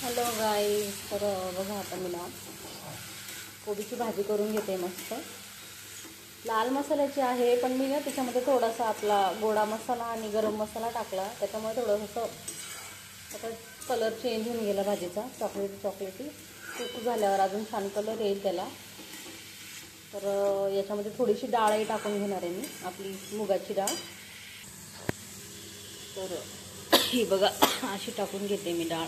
Hello गाईस, तर बघा आता मी ना कोबीची भाजी करून घेते. मस्त लाल मसाल्याची आहे, पण मी ना त्याच्यामध्ये थोडासा आपला गोडा मसाला आणि गरम मसाला टाकला, त्याच्यामुळे थोडंसं आता कलर चेंज होऊन गेला भाजीचा, चॉकलेटी कुक झाल्यावर अजून छान कलर येईल त्याला. तर याच्यामध्ये थोडीशी डाळही टाकून घेणार आहे मी, आपली मुगाची डाळ. तर ही बघा अशी टाकून घेते मी डाळ.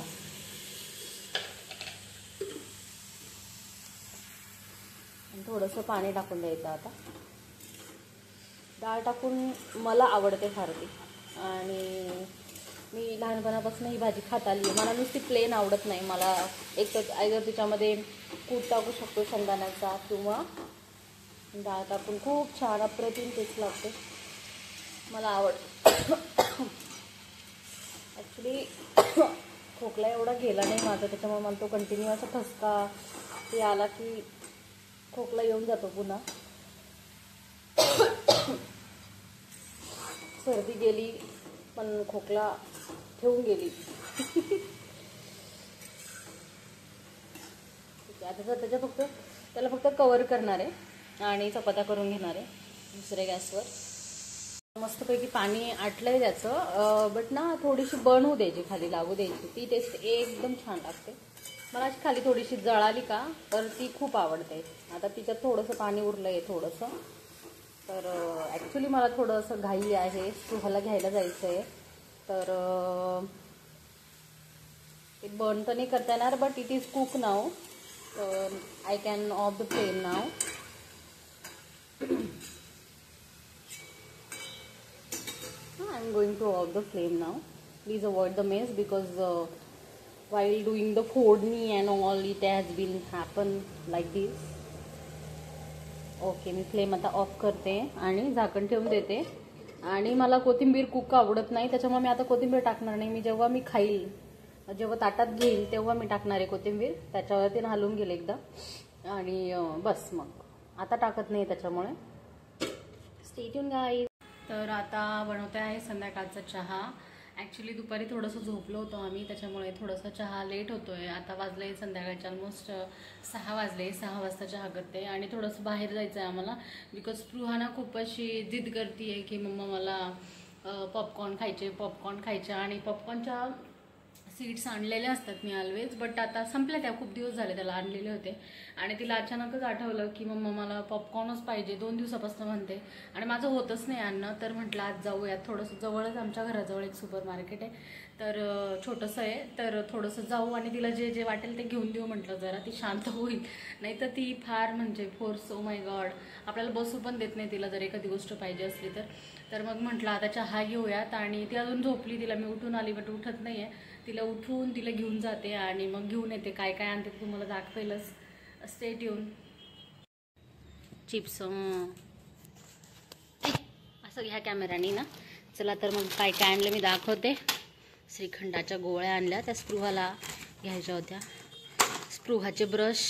थोडंसं पाणी टाकून द्यायचं. आता डाळ टाकून मला आवडते फार ती, आणि मी लहानपणापासून ही भाजी खात आली आहे. मला नुसती प्लेन आवडत नाही. मला एक तर आयदर त्याच्यामध्ये कूट टाकू शकतो शेंगदाण्याचा, किंवा डाळ टाकून खूप छान अप्रतिम टेस्ट लागते. मला आवडतं. ॲक्च्युली खोकला एवढा गेला नाही माझा, त्याच्यामुळे मला तो कंटिन्यू असा ठसका ते आला की खोकला येऊन जातो पुन्हा. सर्दी गेली पण खोकला ठेवून गेली. आता त्याला फक्त कवर करणार आहे आणि चपात्या करून घेणार आहे दुसऱ्या गॅसवर. मस्तपैकी पाणी आटलंय त्याचं, बट ना थोडीशी बर्न होऊ द्यायची, खाली लागू द्यायची. ती टेस्ट एकदम छान लागते. मला अशी खाली थोडीशी जळाली का तर ती खूप आवडते. आता तिच्यात थोडंसं पाणी उरलं आहे थोडंसं. तर ॲक्च्युली मला थोडंसं घाई आहे, स्पृहाला घ्यायला जायचं आहे. तर ते बर्न तर नाही करता येणार, but it is cook now. I can of the flame now. I'm going to off the flame now. Please avoid the mess because while doing the फोडणी and all it has been happen like this. Okay, me flame आता of करते आणि झाकण ठेवून देते. आणि मला कोथिंबीर कुक आवडत नाही, त्याच्यामुळे मी आता कोथिंबीर टाकणार नाही. मी जेव्हा मी खाईल, जेव्हा ताटात घेईल तेव्हा मी टाकणार आहे कोथिंबीर. त्याच्यावरती हलवून गेले एकदा आणि बस, मग आता टाकत नाही त्याच्यामुळे. Stay tune guys. तर आता बनवते आहे संध्याकाळचा चहा. ॲक्च्युली दुपारी थोडंसं झोपलो होतो आम्ही, त्याच्यामुळे थोडंसं चहा लेट होतो आहे. आता वाजले संध्याकाळचे ऑलमोस्ट 6 वाजले. 6 वाजता चहा करते आणि थोडंसं बाहेर जायचं आहे आम्हाला, बिकॉज स्पृहा खूप अशी जिद करते आहे की मम्मा मला पॉपकॉर्न खायचे. आणि पॉपकॉर्नच्या सीड्स आणलेले असतात मी ऑलवेज, बट आता संपल्या त्या. खूप दिवस झाले त्याला आणलेले होते आणि तिला अचानकच आठवलं की मम्मा मला पॉपकॉर्नच पाहिजे. 2 दिवसापासून म्हणते आणि माझं होतच नाही आणणं. तर म्हटलं आज जाऊयात. थोडंसं जवळच आमच्या घराजवळ एक सुपर मार्केट आहे, तर छोटंसं आहे. तर थोडंसं जाऊ आणि तिला जे जे वाटेल ते घेऊन देऊ म्हटलं, जरा ती शांत होईल. नाही तर ती फार म्हणजे फोर्स, ओ माय गॉड, आपल्याला बसू पण देत नाही तिला जर एखादी गोष्ट पाहिजे असली तर. तर मग म्हटलं आता चहा घेऊयात. आणि ती अजून झोपली, तिला मी उठून आली बट उठत नाही आहे. तिला उठवून तिला घेऊन जाते आणि मग घेऊन येते. काय काय आणते तुम्हाला दाखवेलच. Stay tune. चिप्स असं घ्या कॅमेरानी ना. चला तर मग काय काय आणलं मी दाखवते. श्रीखंडाच्या गोळ्या आणल्या, त्या स्पृहाला घ्यायच्या होत्या. स्पृहाचे ब्रश,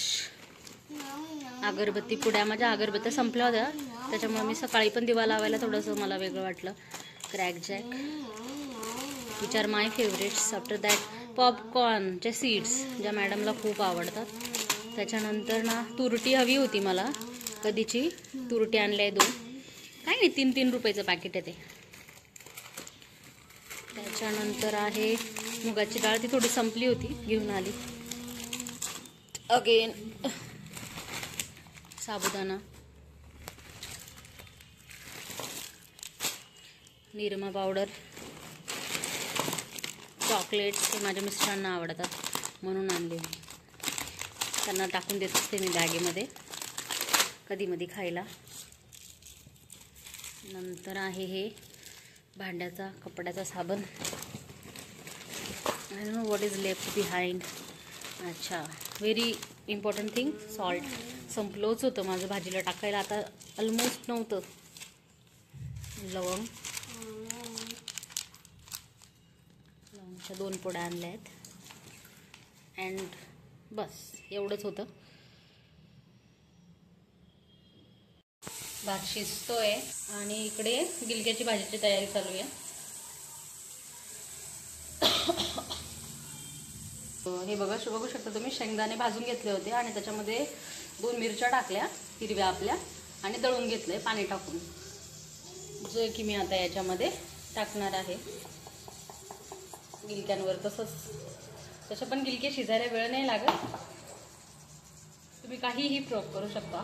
अगरबत्ती पुड्या. माझ्या अगरबत्त्या संपल्या होत्या, त्याच्यामुळे मी सकाळी पण दिवा लावायला थोडंसं मला वेगळं वाटलं. Krackjack, which are my favourites. After that पॉपकॉर्नचे सीड्स, ज्या मॅडमला खूप आवडतात. त्याच्यानंतर ना तुरटी हवी होती मला, कधीची तुरटी आणल्या आहे 2. काय नाही, 3-3 रुपयाचं पॅकेट आहे ते. त्याच्यानंतर आहे मुगाची डाळ, ती थोडी संपली होती, घेऊन आली. अगेन साबुदाणा, निरमा पावडर, चॉकलेट्स. ते माझ्या मिस्टरांना आवडतात म्हणून आणले. त्यांना टाकून देत असते मी बॅगेमध्ये कधीमधी खायला. नंतर आहे हे भांड्याचा कपड्याचा साबण. I don't know what is left behind. अच्छा, व्हेरी इम्पॉर्टंट थिंग, सॉल्ट. संपलोच होतं माझं भाजीला टाकायला, आता ऑलमोस्ट नव्हतं. लवंगच्या 2 पोड्या आणल्या आहेत. अँड बस एवढंच होतं. भात शिजतोय आणि इकडे गिलक्याची भाजीची तयारी चालू आहे. हे बघू शकता तुम्ही, शेंगदाणे भाजून घेतले होते आणि त्याच्यामध्ये 2 मिरच्या टाकल्या हिरव्या आपल्या आणि दळून घेतले पाणी टाकून, जे की मी आता याच्यामध्ये टाकणार आहे गिलक्यांवर. तसं पण गिलके शिजायला वेळ नाही लागत, तुम्ही काहीही प्रयोग करू शकता.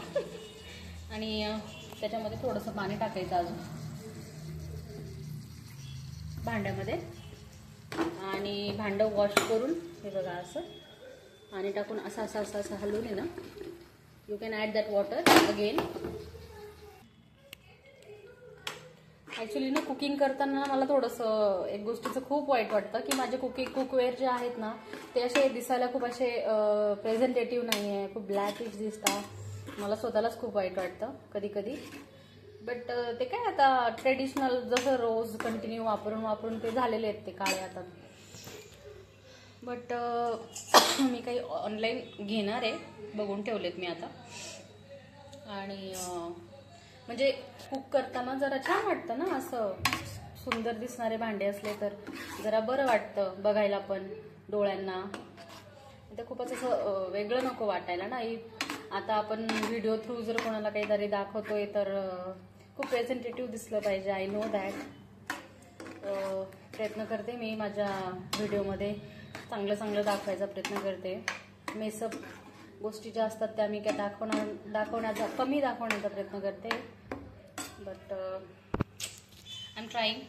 आणि त्याच्यामध्ये थोडंसं पाणी टाकायचं अजून भांड्यामध्ये आणि भांडं वॉश करून हे बघा असं पाणी टाकून असं हलवून आहे ना, you can add that water again. Actually ना कुकिंग करताना मला थोडंसं एक गोष्टीचं खूप वाईट वाटतं की माझे कुकवेअर जे आहेत ना ते असे दिसायला खूप असे प्रेझेंटेटिव्ह नाही आहे, खूप ब्लॅकिश दिसतात. मला स्वतःलाच खूप वाईट वाटतं कधी कधी. बट ते काय आता ट्रेडिशनल जसं रोज कंटिन्यू वापरून ते झालेले आहेत ते काळे आता. बट मी काही ऑनलाईन घेणार आहे, बघून ठेवलेत मी आता. आणि म्हणजे कुक करताना जरा छान वाटतं ना, असं सुंदर दिसणारे भांडे असले तर जरा बरं वाटतं बघायला पण डोळ्यांना. ते खूपच असं वेगळं नको वाटायला ना. आता आपण व्हिडिओ थ्रू जर कोणाला काहीतरी दाखवतोय तर खूप प्रेझेंटेटिव्ह दिसलं पाहिजे. I know that. प्रयत्न करते मी माझ्या व्हिडिओमध्ये चांगलं दाखवायचा प्रयत्न करते. मेसअप गोष्टी ज्या असतात त्या मी काय कमी दाखवण्याचा प्रयत्न करते. But I am trying.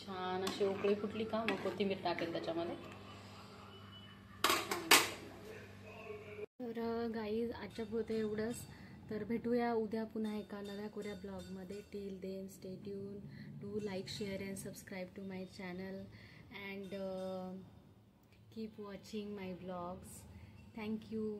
छान अशी उकळी फुटली का मग कोथिंबीर टाकेल त्याच्यामध्ये. तर गाईज आजच्या पुरते एवढंच. तर भेटूया उद्या पुन्हा एका नव्या कोऱ्या ब्लॉगमध्ये. Till then stay tuned. Do like, share and subscribe to my channel and keep watching my blogs. Thank you.